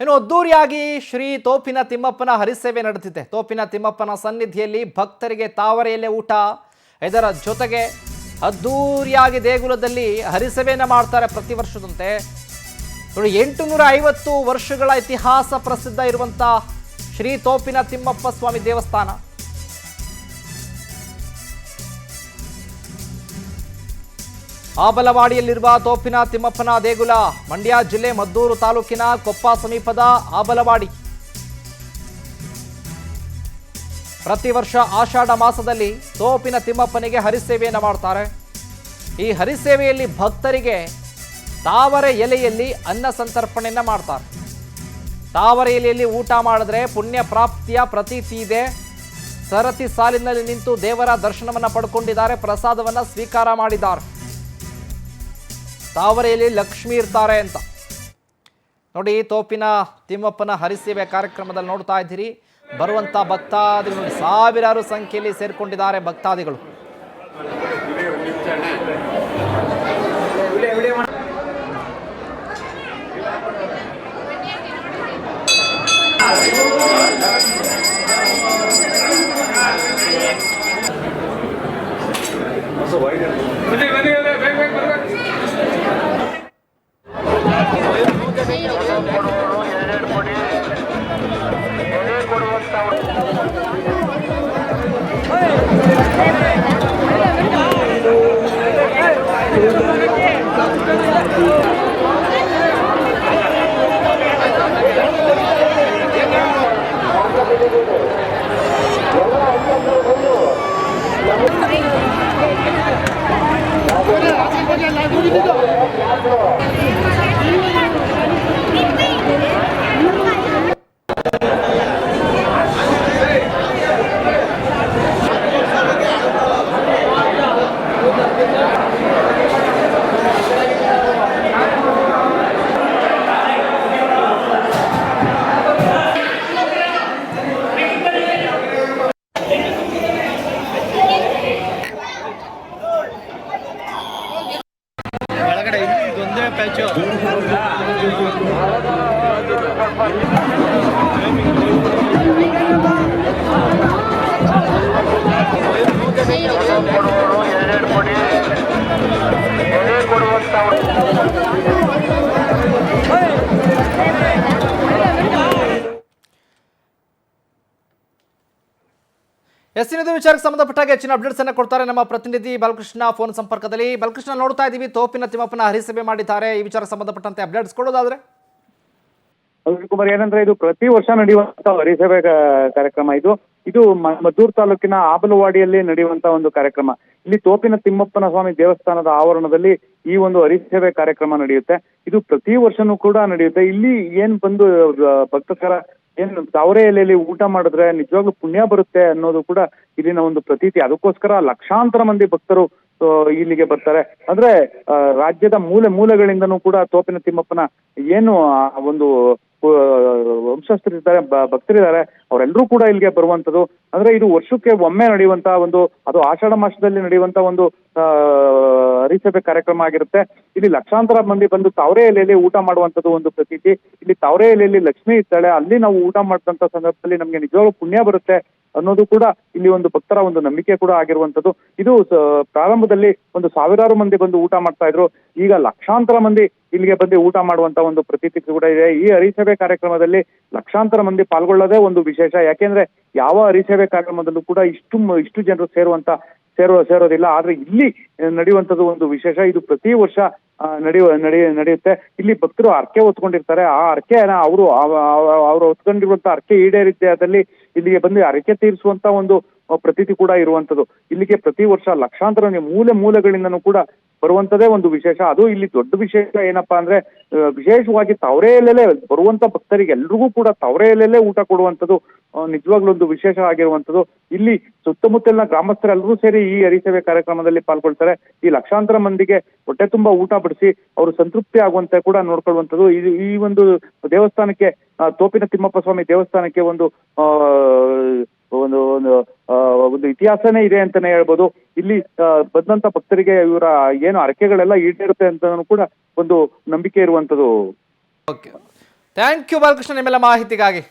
ಇನ್ನು ಅದ್ದೂರಿಯಾಗಿ ಶ್ರೀ ತೋಪಿನ ತಿಮ್ಮಪ್ಪನ ಹರಿಸೇವೆ ನಡೆದಿದೆ. ತೋಪಿನ ತಿಮ್ಮಪ್ಪನ ಸನ್ನಿಧಿಯಲ್ಲಿ ಭಕ್ತರಿಗೆ ತಾವರೆಯಲ್ಲೇ ಊಟ, ಇದರ ಜೊತೆಗೆ ಅದ್ದೂರಿಯಾಗಿ ದೇಗುಲದಲ್ಲಿ ಹರಿಸೇವೆಯನ್ನು ಮಾಡ್ತಾರೆ ಪ್ರತಿ ವರ್ಷದಂತೆ. ನೋಡಿ, 850 ವರ್ಷಗಳ ಇತಿಹಾಸ ಪ್ರಸಿದ್ಧ ಇರುವಂಥ ಶ್ರೀ ತೋಪಿನ ತಿಮ್ಮಪ್ಪ ಸ್ವಾಮಿ ದೇವಸ್ಥಾನ. ಆಬಲವಾಡಿಯಲ್ಲಿರುವ ತೋಪಿನ ತಿಮ್ಮಪ್ಪನ ದೇಗುಲ ಮಂಡ್ಯ ಜಿಲ್ಲೆ ಮದ್ದೂರು ತಾಲೂಕಿನ ಕೊಪ್ಪ ಸಮೀಪದ ಆಬಲವಾಡಿ. ಪ್ರತಿ ವರ್ಷ ಆಷಾಢ ಮಾಸದಲ್ಲಿ ತೋಪಿನ ತಿಮ್ಮಪ್ಪನಿಗೆ ಹರಿಸೇವೆಯನ್ನು ಮಾಡ್ತಾರೆ. ಈ ಹರಿಸೇವೆಯಲ್ಲಿ ಭಕ್ತರಿಗೆ ತಾವರೆ ಎಲೆಯಲ್ಲಿ ಅನ್ನ ಸಂತರ್ಪಣೆಯನ್ನ ಮಾಡ್ತಾರೆ. ತಾವರೆ ಎಲೆಯಲ್ಲಿ ಊಟ ಮಾಡಿದ್ರೆ ಪುಣ್ಯ ಪ್ರಾಪ್ತಿಯ ಪ್ರತೀತಿ ಇದೆ. ಸರತಿ ಸಾಲಿನಲ್ಲಿ ನಿಂತು ದೇವರ ದರ್ಶನವನ್ನ ಪಡ್ಕೊಂಡಿದ್ದಾರೆ, ಪ್ರಸಾದವನ್ನ ಸ್ವೀಕಾರ ಮಾಡಿದ್ದಾರೆ. ತಾವರೆಯಲ್ಲಿ ಲಕ್ಷ್ಮಿ ಇರ್ತಾರೆ ಅಂತ ನೋಡಿ. ತೋಪಿನ ತಿಮ್ಮಪ್ಪನ ಹರಿಸೇವೆ ಕಾರ್ಯಕ್ರಮದಲ್ಲಿ ನೋಡ್ತಾ ಇದ್ದೀರಿ. ಬರುವಂತ ಭಕ್ತಾದಿಗಳು ಸಾವಿರಾರು ಸಂಖ್ಯೆಯಲ್ಲಿ ಸೇರ್ಕೊಂಡಿದ್ದಾರೆ. ಭಕ್ತಾದಿಗಳು ಎಸ್ಸಿನದು ವಿಚಾರಕ್ಕೆ ಸಂಬಂಧಪಟ್ಟಾಗ ಹೆಚ್ಚಿನ ಅಪ್ಡೇಟ್ಸ್ ಅನ್ನು ಕೊಡ್ತಾರೆ ನಮ್ಮ ಪ್ರತಿನಿಧಿ ಬಾಲಕೃಷ್ಣ ಫೋನ್ ಸಂಪರ್ಕದಲ್ಲಿ. ಬಾಲಕೃಷ್ಣ, ನೋಡ್ತಾ ಇದ್ದೀವಿ ತೋಪಿನ ತಿಮ್ಮಪ್ಪನ ಹರಿಸಭೆ ಮಾಡಿದ್ದಾರೆ. ಈ ವಿಚಾರಕ್ಕೆ ಸಂಬಂಧಪಟ್ಟಂತೆ ಅಪ್ಡೇಟ್ಸ್ ಕೊಡೋದಾದ್ರೆ? ಕುಮಾರ್, ಏನಂದ್ರೆ ಇದು ಪ್ರತಿ ವರ್ಷ ನಡೆಯುವಂತ ಹರಿಸಭೆ ಕಾರ್ಯಕ್ರಮ. ಇದು ಮದ್ದೂರು ತಾಲೂಕಿನ ಆಬಲವಾಡಿಯಲ್ಲಿ ನಡೆಯುವಂತ ಒಂದು ಕಾರ್ಯಕ್ರಮ. ಇಲ್ಲಿ ತೋಪಿನ ತಿಮ್ಮಪ್ಪನ ಸ್ವಾಮಿ ದೇವಸ್ಥಾನದ ಆವರಣದಲ್ಲಿ ಈ ಒಂದು ಹರಿಸೇವೆ ಕಾರ್ಯಕ್ರಮ ನಡೆಯುತ್ತೆ. ಇದು ಪ್ರತಿ ವರ್ಷನೂ ಕೂಡ ನಡೆಯುತ್ತೆ. ಇಲ್ಲಿ ಏನ್ ಬಂದು ಭಕ್ತರ ಏನು ತಾವರೆ ಎಲೆಯಲ್ಲಿ ಊಟ ಮಾಡಿದ್ರೆ ನಿಜವಾಗ್ಲೂ ಪುಣ್ಯ ಬರುತ್ತೆ ಅನ್ನೋದು ಕೂಡ ಇಲ್ಲಿನ ಒಂದು ಪ್ರತೀತಿ. ಅದಕ್ಕೋಸ್ಕರ ಲಕ್ಷಾಂತರ ಮಂದಿ ಭಕ್ತರು ಇಲ್ಲಿಗೆ ಬರ್ತಾರೆ. ಅಂದ್ರೆ ರಾಜ್ಯದ ಮೂಲೆಗಳಿಂದನೂ ಕೂಡ ತೋಪಿನ ತಿಮ್ಮಪ್ಪನ ಏನು ಒಂದು ವಂಶಸ್ಥರಿದ್ದಾರೆ, ಭಕ್ತರಿದ್ದಾರೆ, ಅವರೆಲ್ಲರೂ ಕೂಡ ಇಲ್ಲಿಗೆ ಬರುವಂತದ್ದು. ಅಂದ್ರೆ ಇದು ವರ್ಷಕ್ಕೆ ಒಮ್ಮೆ ನಡೆಯುವಂತ ಒಂದು, ಅದು ಆಷಾಢ ಮಾಸದಲ್ಲಿ ನಡೆಯುವಂತ ಒಂದು ಹರಿಸಭೆ ಕಾರ್ಯಕ್ರಮ ಆಗಿರುತ್ತೆ. ಇಲ್ಲಿ ಲಕ್ಷಾಂತರ ಮಂದಿ ಬಂದು ತಾವರೆ ಎಲೆಯಲ್ಲಿ ಊಟ ಮಾಡುವಂತದ್ದು ಒಂದು ಪ್ರತೀತಿ. ಇಲ್ಲಿ ತಾವರೆ ಎಲೆಯಲ್ಲಿ ಲಕ್ಷ್ಮಿ ಇರ್ತಾಳೆ, ಅಲ್ಲಿ ನಾವು ಊಟ ಮಾಡಿದಂತ ಸಂದರ್ಭದಲ್ಲಿ ನಮ್ಗೆ ನಿಜವಾಗ್ಲೂ ಪುಣ್ಯ ಬರುತ್ತೆ ಅನ್ನೋದು ಕೂಡ ಇಲ್ಲಿ ಒಂದು ಭಕ್ತರ ಒಂದು ನಂಬಿಕೆ ಕೂಡ ಆಗಿರುವಂತದ್ದು. ಇದು ಪ್ರಾರಂಭದಲ್ಲಿ ಒಂದು ಸಾವಿರಾರು ಮಂದಿ ಬಂದು ಊಟ ಮಾಡ್ತಾ ಇದ್ರು. ಈಗ ಲಕ್ಷಾಂತರ ಮಂದಿ ಇಲ್ಲಿಗೆ ಬಂದು ಊಟ ಮಾಡುವಂತ ಒಂದು ಪ್ರತೀತಿ ಕೂಡ ಇದೆ. ಈ ಹರಿಸಭೆ ಕಾರ್ಯಕ್ರಮದಲ್ಲಿ ಲಕ್ಷಾಂತರ ಮಂದಿ ಪಾಲ್ಗೊಳ್ಳೋದೇ ಒಂದು ವಿಶೇಷ. ಯಾಕೆಂದ್ರೆ ಯಾವ ಹರಿಸಭೆ ಕಾರ್ಯಕ್ರಮದಲ್ಲೂ ಕೂಡ ಇಷ್ಟು ಜನರು ಸೇರೋದಿಲ್ಲ. ಆದ್ರೆ ಇಲ್ಲಿ ನಡೆಯುವಂತದ್ದು ಒಂದು ವಿಶೇಷ. ಇದು ಪ್ರತಿ ವರ್ಷ ನಡೆಯುತ್ತೆ. ಇಲ್ಲಿ ಭಕ್ತರು ಹರಕೆ ಹೊತ್ಕೊಂಡಿರ್ತಾರೆ. ಆ ಹರಕೆನ ಅವರು ಹೊತ್ಕೊಂಡಿರುವಂತ ಹರಕೆ ಈಡೇರಿದ್ದಲ್ಲಿ ಇಲ್ಲಿಗೆ ಬಂದು ಹರಕೆ ತೀರಿಸುವಂತ ಒಂದು ಪ್ರತೀತಿ ಕೂಡ ಇರುವಂತದ್ದು. ಇಲ್ಲಿಗೆ ಪ್ರತಿ ವರ್ಷ ಲಕ್ಷಾಂತರ ಮೂಲೆಗಳಿಂದನೂ ಕೂಡ ಬರುವಂತದೇ ಒಂದು ವಿಶೇಷ. ಅದು ಇಲ್ಲಿ ದೊಡ್ಡ ವಿಶೇಷ ಏನಪ್ಪಾ ಅಂದ್ರೆ, ವಿಶೇಷವಾಗಿ ತಾವರೆ ಎಲೆಲೆ ಬರುವಂತ ಭಕ್ತರಿಗೆ ಎಲ್ರಿಗೂ ಕೂಡ ತಾವರೆ ಎಲೆಲೆ ಊಟ ಕೊಡುವಂಥದ್ದು ನಿಜವಾಗ್ಲೂ ಒಂದು ವಿಶೇಷ ಆಗಿರುವಂಥದ್ದು. ಇಲ್ಲಿ ಸುತ್ತಮುತ್ತಲಿನ ಗ್ರಾಮಸ್ಥರೆಲ್ಲರೂ ಸೇರಿ ಈ ಹರಿಸೇವೆ ಕಾರ್ಯಕ್ರಮದಲ್ಲಿ ಪಾಲ್ಗೊಳ್ತಾರೆ. ಈ ಲಕ್ಷಾಂತರ ಮಂದಿಗೆ ಹೊಟ್ಟೆ ತುಂಬಾ ಊಟ ಬಡಿಸಿ ಅವರು ಸಂತೃಪ್ತಿ ಆಗುವಂತೆ ಕೂಡ ನೋಡ್ಕೊಳ್ಳುವಂಥದ್ದು. ಈ ಒಂದು ದೇವಸ್ಥಾನಕ್ಕೆ, ತೋಪಿನ ತಿಮ್ಮಪ್ಪ ಸ್ವಾಮಿ ದೇವಸ್ಥಾನಕ್ಕೆ ಒಂದು ಇತಿಹಾಸನೇ ಇದೆ ಅಂತಾನೆ ಹೇಳ್ಬೋದು. ಇಲ್ಲಿ ಬಂದಂತ ಭಕ್ತರಿಗೆ ಇವರ ಏನು ಹರಕೆಗಳೆಲ್ಲ ಈಡೇರುತ್ತೆ ಅಂತ ಕೂಡ ಒಂದು ನಂಬಿಕೆ ಇರುವಂತದ್ದು. ಓಕೆ, ಥ್ಯಾಂಕ್ ಯು ಬಾಲಕೃಷ್ಣ ನಿಮ್ಮೆಲ್ಲ ಮಾಹಿತಿಗಾಗಿ.